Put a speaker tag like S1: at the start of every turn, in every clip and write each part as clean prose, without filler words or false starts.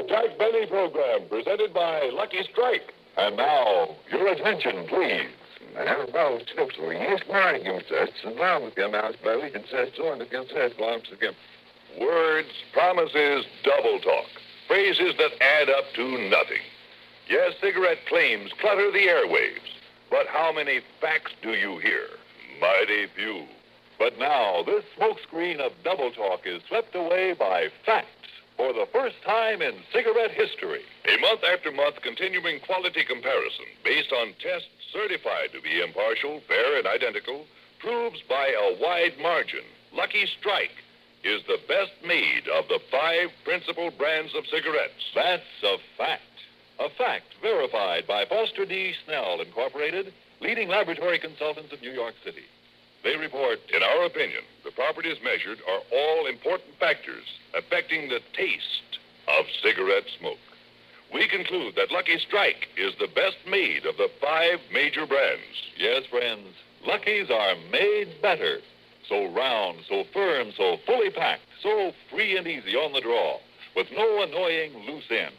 S1: Jack Benny program presented by Lucky Strike. And now, your attention, please.
S2: Well, so yes, morning, says, and now with your mouse belly, and says so, and again says, belongs again.
S1: Words, promises, double talk. Phrases that add up to nothing. Yes, cigarette claims clutter the airwaves. But how many facts do you hear? Mighty few. But now, this smokescreen of double talk is swept away by facts for the first time in cigarette history. A month after month continuing quality comparison based on tests certified to be impartial, fair, and identical proves by a wide margin Lucky Strike is the best made of the 5 principal brands of cigarettes. That's a fact. A fact verified by Foster D. Snell, Incorporated, leading laboratory consultants of New York City. They report, in our opinion, the properties measured are all important factors affecting the taste of cigarette smoke. We conclude that Lucky Strike is the best made of the 5 major brands. Yes, friends, Lucky's are made better. So round, so firm, so fully packed, so free and easy on the draw, with no annoying loose ends.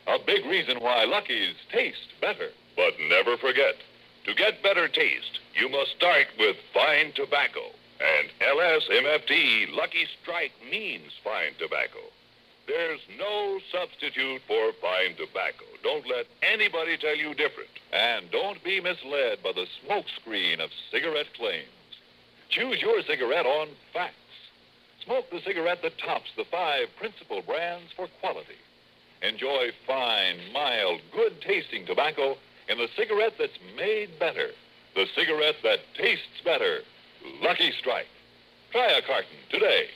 S1: A big reason why Lucky's taste better. But never forget, to get better taste, you must start with fine tobacco. And LSMFT Lucky Strike means fine tobacco. There's no substitute for fine tobacco. Don't let anybody tell you different. And don't be misled by the smokescreen of cigarette claims. Choose your cigarette on facts. Smoke the cigarette that tops the 5 principal brands for quality. Enjoy fine, mild, good-tasting tobacco in the cigarette that's made better. The cigarette that tastes better. Lucky Strike. Try a carton today.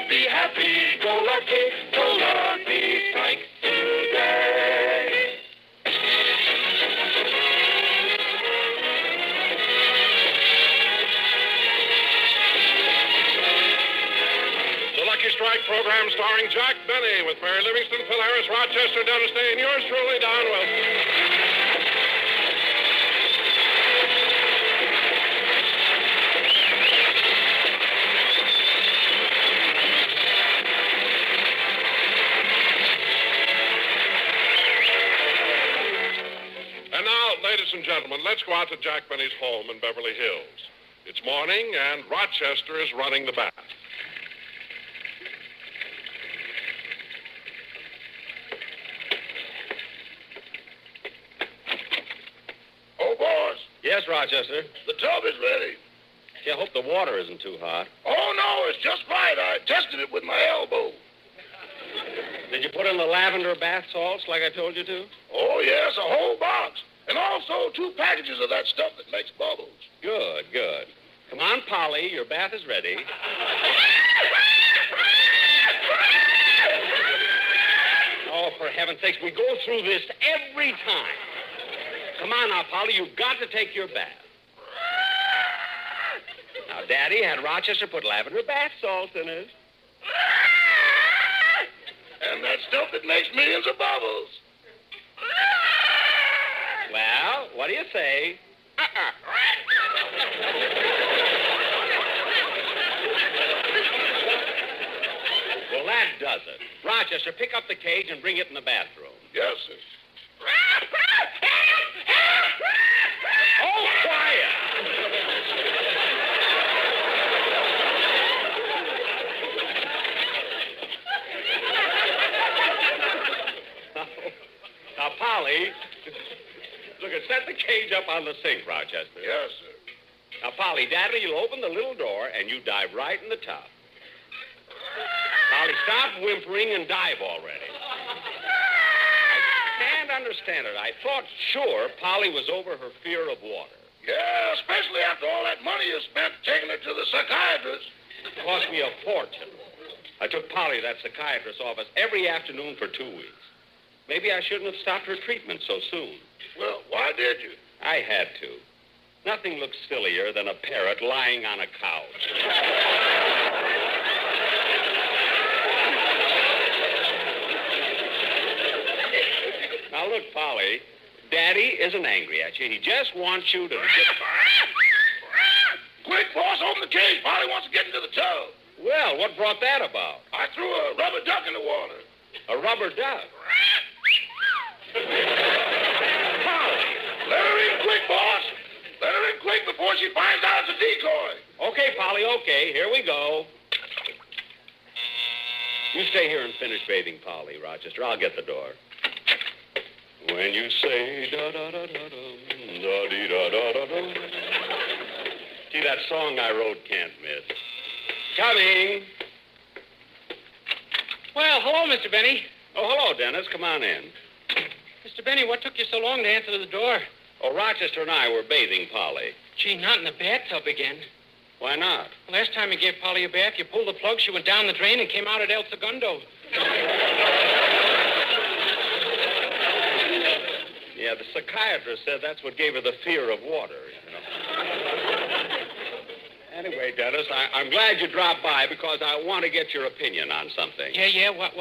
S3: Be happy, go Lucky Strike today.
S4: The Lucky Strike program starring Jack Benny with Mary Livingston, Phil Harris, Rochester, Dennis Day, and yours truly, Don Wilson. Ladies and gentlemen, let's go out to Jack Benny's home in Beverly Hills. It's morning, and Rochester is running the bath.
S5: Oh, boss.
S6: Yes, Rochester.
S5: The tub is ready.
S6: Gee, I hope the water isn't too hot.
S5: Oh, no, it's just right. I tested it with my elbow.
S6: Did you put in the lavender bath salts like I told you to?
S5: Oh, yes, a whole box. And also 2 packages of that stuff that makes bubbles.
S6: Good, good. Come on, Polly, your bath is ready. Oh, for heaven's sakes, we go through this every time. Come on now, Polly, you've got to take your bath. Now, Daddy had Rochester put lavender bath salts in it.
S5: And that stuff that makes millions of bubbles.
S6: Well, what do you say? Well, that does it. Rochester, pick up the cage and bring it in the bathroom.
S5: Yes, sir.
S6: Oh, quiet! Now, Polly, look, set the cage up on the sink, Rochester.
S5: Yes, sir.
S6: Now, Polly, Daddy, you'll open the little door and you dive right in the tub. Polly, stop whimpering and dive already. I can't understand it. I thought sure Polly was over her fear of water.
S5: Yeah, especially after all that money you spent taking her to the psychiatrist.
S6: It cost me a fortune. I took Polly to that psychiatrist's office every afternoon for 2 weeks. Maybe I shouldn't have stopped her treatment so soon.
S5: Well, why did you?
S6: I had to. Nothing looks sillier than a parrot lying on a couch. Now, look, Polly, Daddy isn't angry at you. He just wants you to...
S5: Quick, boss, open the cage. Polly wants to get into the tub.
S6: Well, what brought that about?
S5: I threw a rubber duck in the water.
S6: A rubber duck.
S5: Let her in quick, boss. Let her in quick before she finds out it's a decoy.
S6: Okay, Polly, okay. Here we go. You stay here and finish bathing Polly, Rochester. I'll get the door. When you say da-da-da-da-dum, da-dee-da-da-da-dum. See, that song I wrote can't miss. Coming.
S7: Well, hello, Mr. Benny.
S6: Oh, hello, Dennis. Come on in.
S7: Mr. Benny, what took you so long to answer the door?
S6: Oh, Rochester and I were bathing Polly.
S7: Gee, not in the bathtub again.
S6: Why not?
S7: Last time you gave Polly a bath, you pulled the plug, she went down the drain and came out at El Segundo.
S6: Yeah, the psychiatrist said that's what gave her the fear of water, you know. Anyway, Dennis, I'm glad you dropped by because I want to get your opinion on something.
S7: Yeah, what?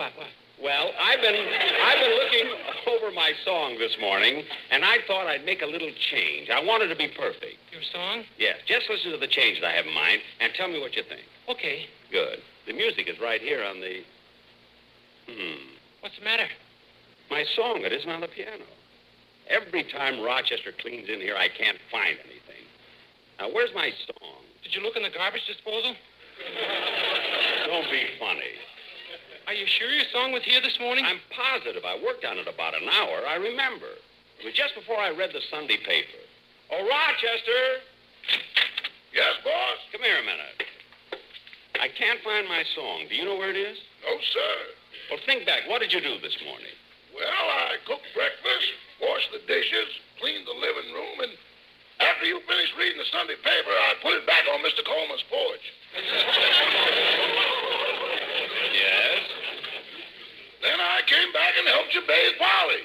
S6: Well, I've been looking over my song this morning, and I thought I'd make a little change. I want it to be perfect.
S7: Your song?
S6: Yes, just listen to the change that I have in mind and tell me what you think.
S7: Okay.
S6: Good. The music is right here on the...
S7: What's the matter?
S6: My song, it isn't on the piano. Every time Rochester cleans in here, I can't find anything. Now, where's my song?
S7: Did you look in the garbage disposal?
S6: Don't be funny.
S7: Are you sure your song was here this morning?
S6: I'm positive. I worked on it about an hour. I remember. It was just before I read the Sunday paper. Oh, Rochester!
S5: Yes, boss?
S6: Come here a minute. I can't find my song. Do you know where it is?
S5: No, sir.
S6: Well, think back. What did you do this morning?
S5: Well, I cooked breakfast, washed the dishes, cleaned the living room, and after you finished reading the Sunday paper, I put it back on Mr. Coleman's porch.
S6: Yes?
S5: Then I came back and helped you bathe Polly.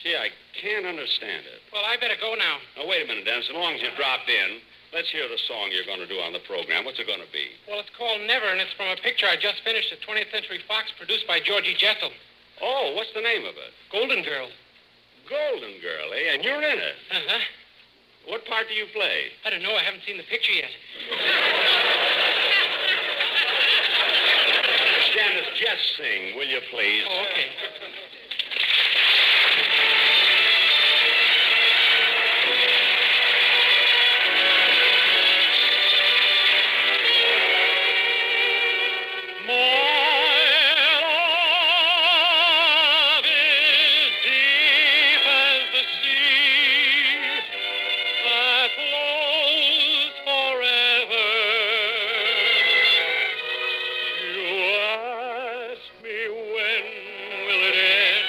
S6: Gee, I can't understand it.
S7: Well, I better go now.
S6: Now, wait a minute, Dennis. As long as you dropped in, let's hear the song you're going to do on the program. What's it going to be?
S7: Well, it's called Never, and it's from a picture I just finished at 20th Century Fox, produced by Georgie Jessel.
S6: Oh, what's the name of it?
S7: Golden Girl.
S6: Golden Girl, eh? And you're in it.
S7: Uh-huh.
S6: What part do you play?
S7: I don't know. I haven't seen the picture yet.
S6: Dennis, just sing, will you, please?
S7: Oh, okay.
S3: You ask me when will it end?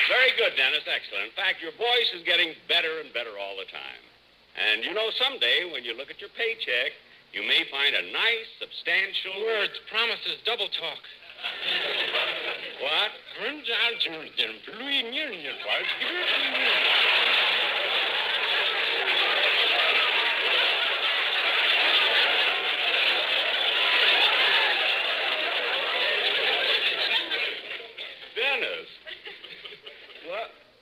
S6: Very good, Dennis. Excellent. In fact, your voice is getting better and better all the time. And you know, someday when you look at your paycheck, you may find a nice, substantial...
S7: Words, promises, double talk.
S6: What? Dennis.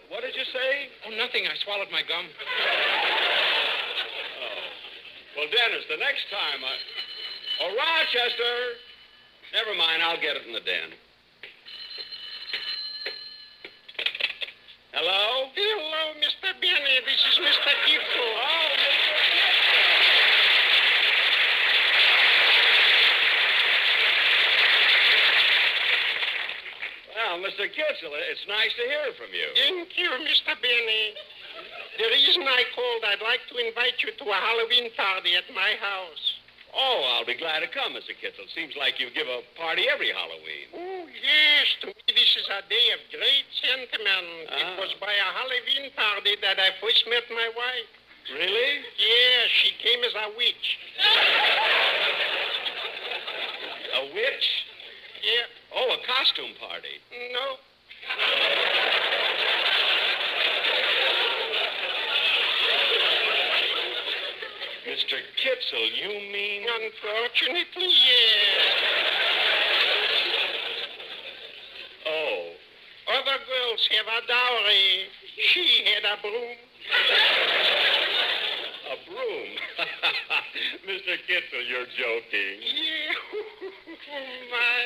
S6: What did you say?
S7: Oh, nothing. I swallowed my gum.
S6: Well, Dennis, the next time Oh, Rochester! Never mind, I'll get it in the den. Hello?
S7: Hello, Mr. Benny. This is Mr. Kitzel.
S6: Oh, Well, Mr. Kitzel, it's nice to hear from you.
S7: Thank you, Mr. Benny. The reason I called, I'd like to invite you to a Halloween party at my house.
S6: Oh, I'll be glad to come, Mr. Kitzel. Seems like you give a party every Halloween.
S7: Oh, yes. To me, this is a day of great sentiment. It was by a Halloween party that I first met my wife.
S6: Really?
S7: Yeah, she came as a witch.
S6: A witch?
S7: Yeah.
S6: Oh, a costume party.
S7: No.
S6: Mr. Kitzel, you mean...
S7: Unfortunately, yes.
S6: Oh.
S7: Other girls have a dowry. She had a broom.
S6: A broom? Mr. Kitzel, you're joking.
S7: Yeah. My.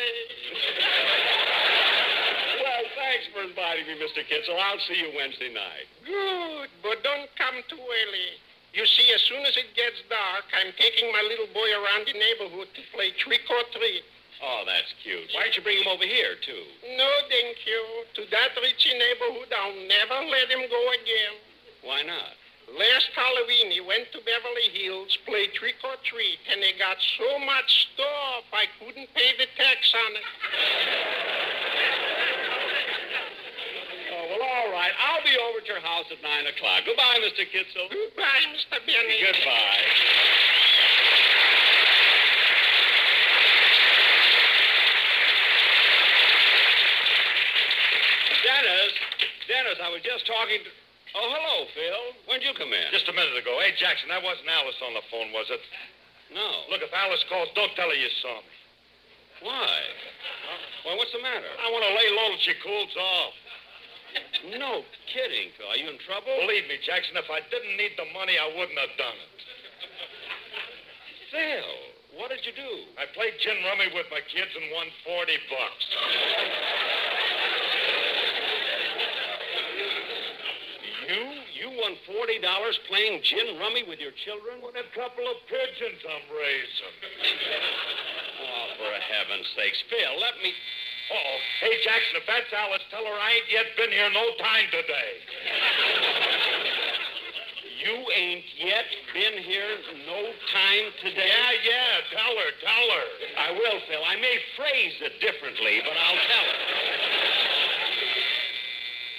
S6: Well, thanks for inviting me, Mr. Kitzel. I'll see you Wednesday night.
S7: Good, but don't come too early. You see, as soon as it gets dark, I'm taking my little boy around the neighborhood to play trick or treat.
S6: Oh, that's cute. Why don't you bring him over here, too?
S7: No, thank you. To that ritzy neighborhood, I'll never let him go again.
S6: Why not?
S7: Last Halloween, he went to Beverly Hills, played trick or treat, and he got so much stuff I couldn't pay the tax on it.
S6: Oh, well, all right. I'll be over at your house at 9 o'clock. Goodbye, Mr. Kitzel.
S7: Goodbye, Mr. Benny.
S6: Goodbye. Dennis, I was just talking to... Oh, hello, Phil. When'd you come in?
S8: Just a minute ago. Hey, Jackson, that wasn't Alice on the phone, was it?
S6: No.
S8: Look, if Alice calls, don't tell her you saw me.
S6: Why? Well, what's the matter?
S8: I want to lay low till she cools off.
S6: No kidding, Phil. Are you in trouble?
S8: Believe me, Jackson, if I didn't need the money, I wouldn't have done it.
S6: Phil, what did you do?
S8: I played gin rummy with my kids and won $40.
S6: You won $40 playing gin rummy with your children?
S8: With a couple of pigeons I'm raising.
S6: Oh, for heaven's sakes. Phil, let me...
S8: Uh-oh. Hey, Jackson, if that's Alice, tell her I ain't yet been here no time today.
S6: You ain't yet been here no time today?
S8: Yeah, tell her.
S6: I will, Phil. I may phrase it differently, but I'll tell her.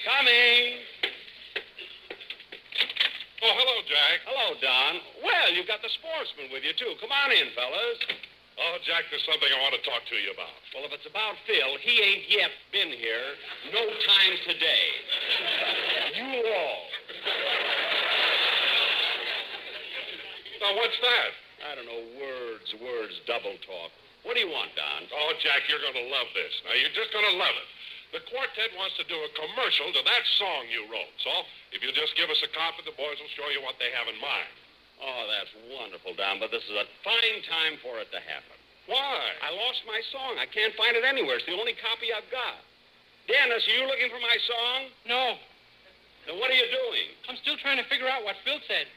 S6: Coming.
S4: Oh, hello, Jack.
S6: Hello, Don. Well, you've got the sportsman with you, too. Come on in, fellas.
S4: Oh, Jack, there's something I want to talk to you about.
S6: Well, if it's about Phil, he ain't yet been here no time today. You all.
S4: Now, what's that?
S6: I don't know, words, double talk. What do you want, Don?
S4: Oh, Jack, you're going to love this. Now, you're just going to love it. The quartet wants to do a commercial to that song you wrote. So, if you'll just give us a copy, the boys will show you what they have in mind.
S6: Oh, that's wonderful, Don, but this is a fine time for it to happen.
S4: Why?
S6: I lost my song. I can't find it anywhere. It's the only copy I've got. Dennis, are you looking for my song?
S7: No.
S6: Then what are you doing?
S7: I'm still trying to figure out what Phil said.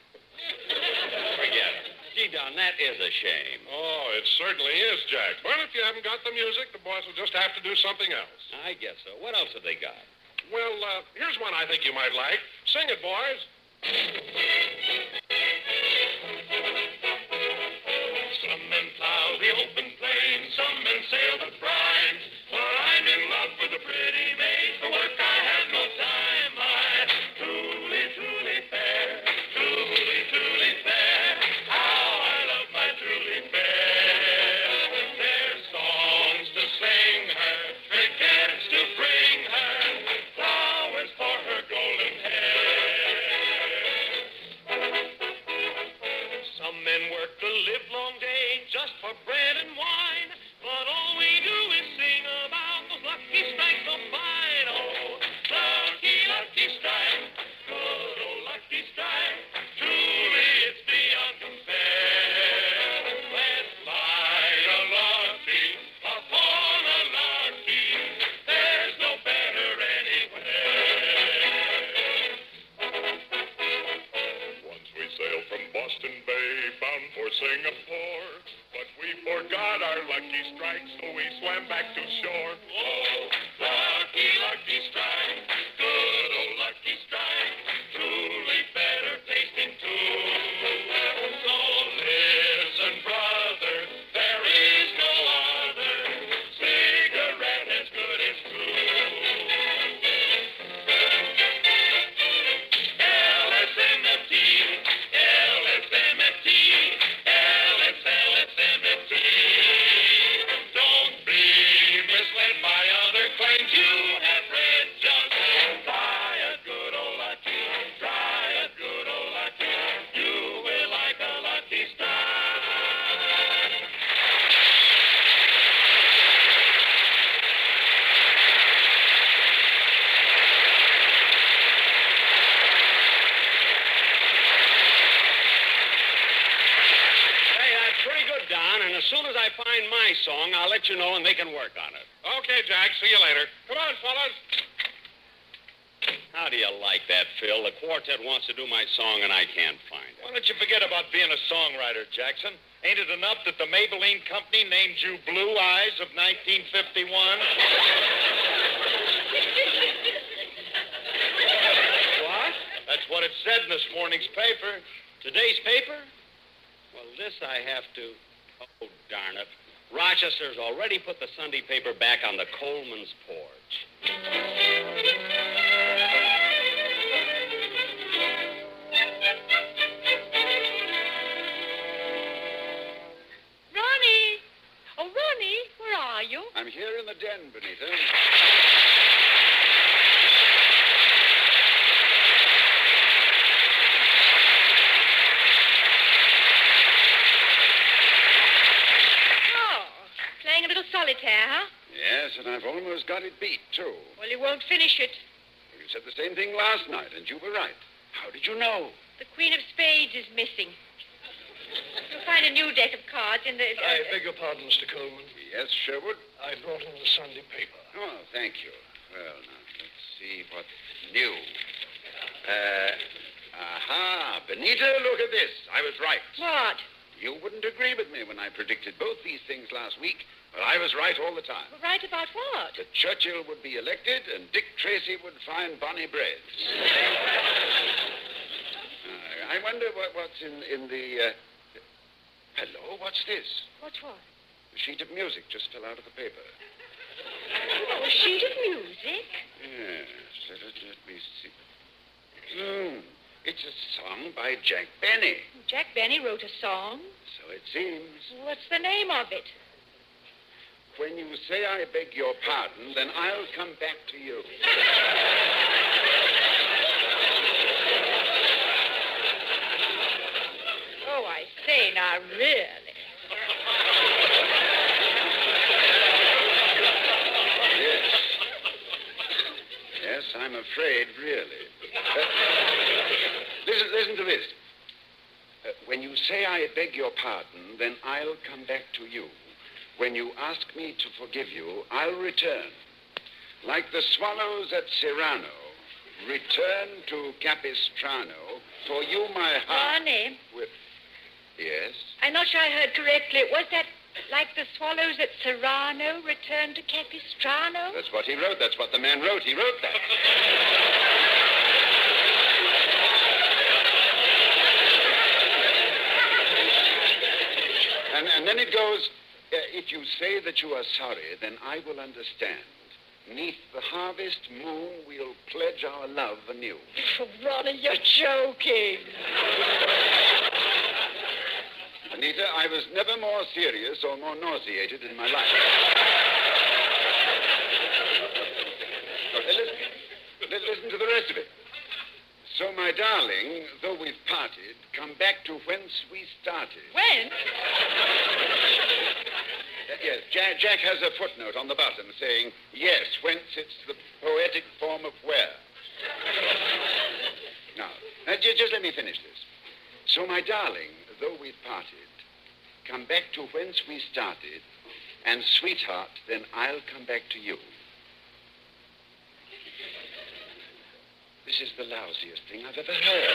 S6: Forget it. Gee, Don, that is a shame.
S4: Oh, it certainly is, Jack. But if you haven't got the music, the boys will just have to do something else.
S6: I guess so. What else have they got?
S4: Well, here's one I think you might like. Sing it, boys.
S3: Some men plow the open plain, some men sail the brine. For I'm in love with a pretty maid, for work I have no time.
S4: strike, so we swam back to shore.
S3: Oh, lucky, lucky strike. Good old lucky strike. Truly better tasting too. So listen, brother, there is no other cigarette as good as true. LSMFT, LSMFT, LSMFT. Don't be misled by other claims you have read. Just try a good old lucky. Try a good old lucky. You will like a Lucky Strike.
S6: Hey, that's pretty good, Don. And as soon as I find my song, I'll let you know and they can work on it.
S4: Okay, Jack, see you later. Come on, fellas.
S6: How do you like that, Phil? The quartet wants to do my song and I can't find it.
S8: Why don't you forget about being a songwriter, Jackson? Ain't it enough that the Maybelline Company named you Blue Eyes of 1951?
S6: What?
S8: That's what it said in this morning's paper.
S6: Today's paper? Well, this I have to... Oh, darn it. Rochester's already put the Sunday paper back on the Coleman's porch.
S9: Ronnie! Oh, Ronnie, where are you?
S2: I'm here in the den, Benita.
S9: Oh, playing a little solitaire, huh?
S2: Yes, and I've almost got it beat, too.
S9: Well, you won't finish it.
S2: You said the same thing last night, and you were right. How did you know?
S9: The Queen of Spades is missing. You'll find a new deck of cards in the...
S10: I beg your pardon, Mr. Coleman.
S2: Yes, Sherwood?
S10: I brought in the Sunday paper.
S2: Oh, thank you. Well, now, let's see what's new. Benita, look at this. I was right.
S9: What?
S2: You wouldn't agree with me when I predicted both these things last week, but I was right all the time.
S9: Right about what?
S2: That Churchill would be elected and Dick Tracy would find Bonnie Bread. I wonder what's in the... Hello, what's this?
S9: What's what?
S2: The sheet of music just fell out of the paper.
S9: Oh, a sheet of music?
S2: Yes, let me see. It's a song by Jack Benny.
S9: Jack Benny wrote a song.
S2: So it seems.
S9: What's the name of it?
S2: When you say I beg your pardon, then I'll come back to you.
S9: Oh, I say, now, really.
S2: Yes, I'm afraid, really. Listen to this. When you say I beg your pardon, then I'll come back to you. When you ask me to forgive you, I'll return. Like the swallows at Cyrano, return to Capistrano. For you, my heart...
S9: Ronnie,
S2: Yes?
S9: I'm not sure I heard correctly. Was that like the swallows at Serrano return to Capistrano?
S2: That's what he wrote. That's what the man wrote. He wrote that. And then it goes, if you say that you are sorry, then I will understand. Neath the harvest moon, we'll pledge our love anew.
S9: Oh, Ronnie, you're joking.
S2: Anita, I was never more serious or more nauseated in my life. Listen to the rest of it. So, my darling, though we've parted, come back to whence we started.
S9: When?
S2: Yes, Jack has a footnote on the bottom saying, yes, whence it's the poetic form of where. Now, just let me finish this. So, my darling, though we've parted, come back to whence we started, and, sweetheart, then I'll come back to you. This is the lousiest thing I've ever heard.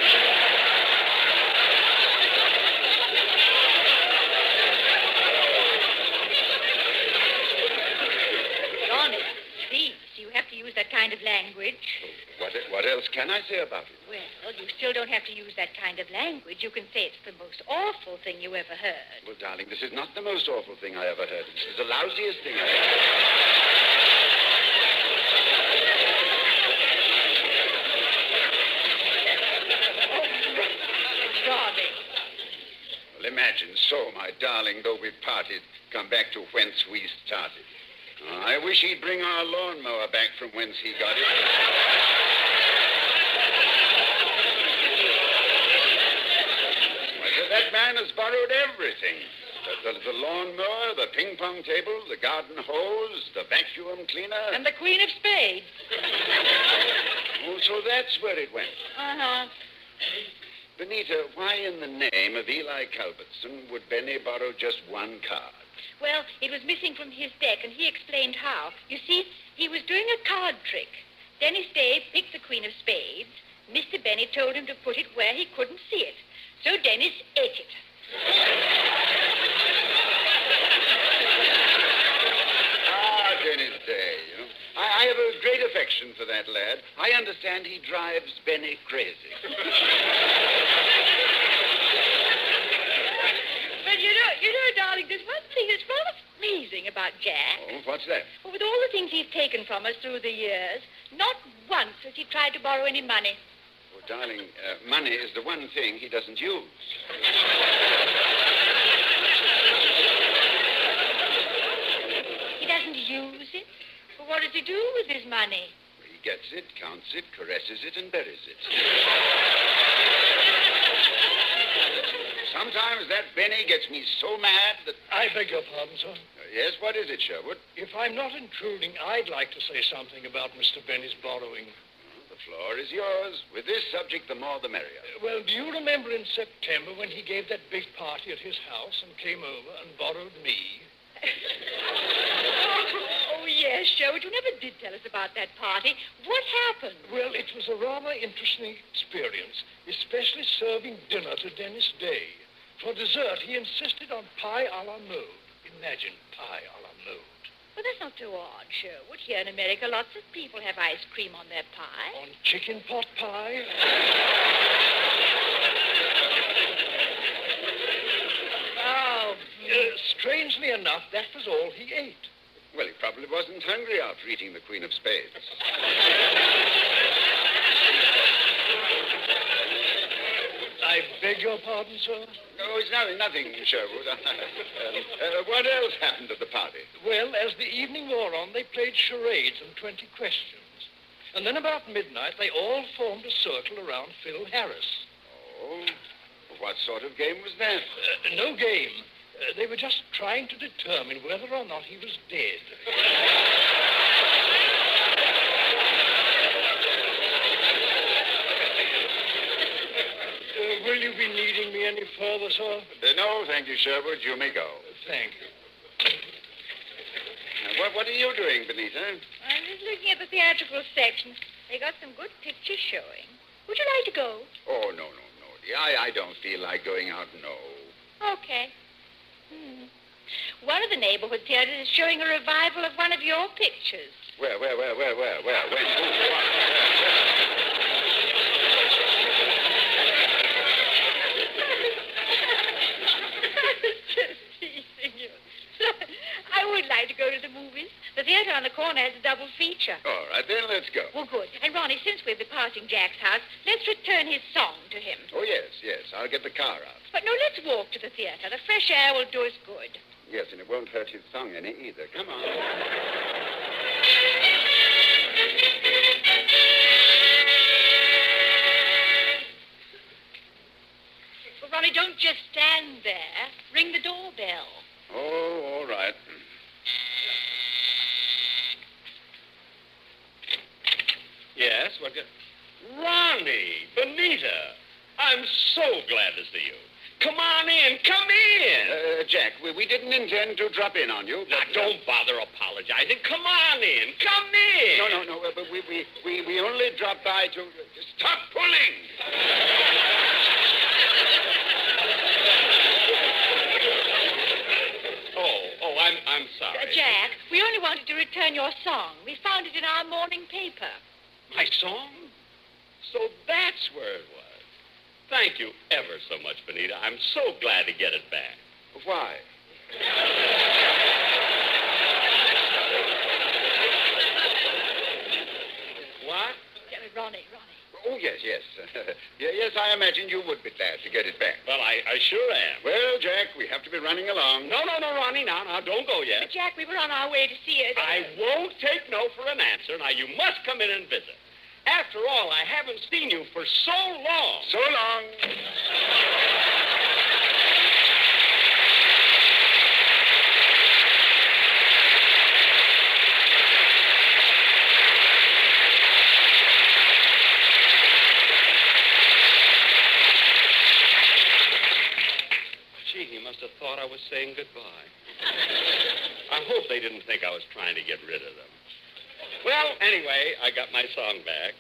S9: kind of language.
S2: What else can I say about it?
S9: Well, you still don't have to use that kind of language. You can say it's the most awful thing you ever heard.
S2: Well, darling, this is not the most awful thing I ever heard. This is the lousiest thing I ever heard.
S9: Ronnie.
S2: Well, imagine so, my darling, though we parted, come back to whence we started. I wish he'd bring our lawnmower back from whence he got it. Well, that man has borrowed everything. The lawnmower, the ping-pong table, the garden hose, the vacuum cleaner.
S9: And the Queen of Spades.
S2: Oh, so that's where it went.
S9: Uh-huh.
S2: Benita, why in the name of Eli Culbertson would Benny borrow just one card?
S9: Well, it was missing from his deck, and he explained how. You see, he was doing a card trick. Dennis Day picked the Queen of Spades. Mr. Benny told him to put it where he couldn't see it. So Dennis ate it.
S2: Dennis Day. I have a great affection for that lad. I understand he drives Benny crazy.
S9: But you know, darling, there's one thing that's rather amazing about Jack.
S2: Oh, what's that?
S9: Well, with all the things he's taken from us through the years, not once has he tried to borrow any money.
S2: Oh, darling, money is the one thing he doesn't use.
S9: He doesn't use it? Well, what does he do with his money?
S2: He gets it, counts it, caresses it, and buries it. Sometimes that Benny gets me so mad that...
S10: I beg your pardon, sir.
S2: Yes, what is it, Sherwood?
S10: If I'm not intruding, I'd like to say something about Mr. Benny's borrowing.
S2: The floor is yours. With this subject, the more the merrier.
S10: Well, do you remember in September when he gave that big party at his house and came over and borrowed me?
S9: Oh, yes, Sherwood. You never did tell us about that party. What happened?
S10: Well, it was a rather interesting experience, especially serving dinner to Dennis Day. For dessert, he insisted on pie a la mode. Imagine pie a la mode.
S9: Well, that's not too odd, Sherwood. Here in America, lots of people have ice cream on their pie.
S10: On chicken pot pie?
S9: Oh.
S10: Strangely enough, that was all he ate.
S2: Well, he probably wasn't hungry after eating the Queen of Spades.
S10: I beg your pardon, sir?
S2: No, it's nothing, Sherwood. What else happened at the party?
S10: Well, as the evening wore on, they played charades and 20 questions. And then about midnight, they all formed a circle around Phil Harris.
S2: Oh, what sort of game was that?
S10: No game. They were just trying to determine whether or not he was dead. Will you be needing me any further, sir?
S2: No, thank you, Sherwood. You may go.
S10: Thank you.
S2: What are you doing, Benita?
S9: I'm just looking at the theatrical section. They got some good pictures showing. Would you like to go?
S2: Oh, no, dear. I don't feel like going out, no.
S9: Okay. One of the neighborhood theaters is showing a revival of one of your pictures.
S2: Where? When? Who? What?
S9: Just teasing you. I would like to go to the movies. The theater on the corner has a double feature.
S2: All right, then let's go.
S9: Well, good. And, Ronnie, since we'll be passing Jack's house, let's return his song to him.
S2: Oh, yes. I'll get the car out.
S9: But no, let's walk to the theater. The fresh air will do us good.
S2: Yes, and it won't hurt his song any either. Come on.
S9: Well, Ronnie, don't just stand there. Ring the doorbell.
S2: Oh, all right.
S6: Yes, what good? Ronnie, Benita, I'm so glad to see you. Come on in, come in.
S2: Jack, we didn't intend to drop in on you.
S6: Now, don't bother apologizing. Come on in, come in.
S2: No, but we only dropped by to... Stop pulling!
S6: Oh, I'm sorry.
S9: Jack, we only wanted to return your song. We found it in our morning paper.
S6: My song? So that's where it was. Thank you ever so much, Benita. I'm so glad to get it back.
S2: Why? What?
S9: Ronnie.
S2: Oh, yes. Yes, I imagined you would be glad to get it back.
S6: Well, I sure am.
S2: Well, Jack, we have to be running along.
S6: No, Ronnie, now, don't go yet.
S9: But, Jack, we were on our way to see it.
S6: I won't take no for an answer. Now, you must come in and visit. After all, I haven't seen you for so long.
S2: So long.
S6: Gee, he must have thought I was saying goodbye. I hope they didn't think I was trying to get rid of them. Well, anyway, I got my song back.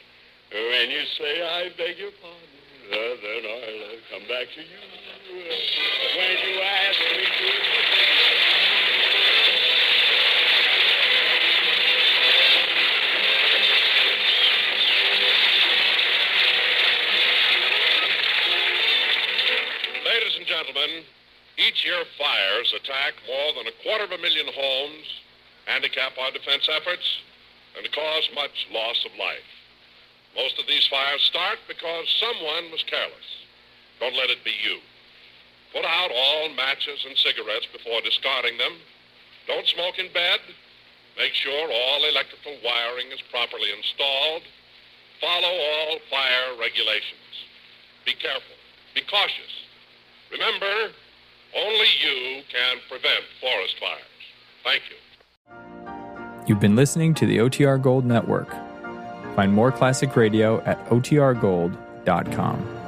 S6: When you say I beg your pardon, then I'll come back to you. When you ask me to...
S4: Ladies and gentlemen, each year fires attack more than 250,000 homes, handicap our defense efforts, and cause much loss of life. Most of these fires start because someone was careless. Don't let it be you. Put out all matches and cigarettes before discarding them. Don't smoke in bed. Make sure all electrical wiring is properly installed. Follow all fire regulations. Be careful. Be cautious. Remember, only you can prevent forest fires. Thank you.
S11: You've been listening to the OTR Gold Network. Find more classic radio at otrgold.com.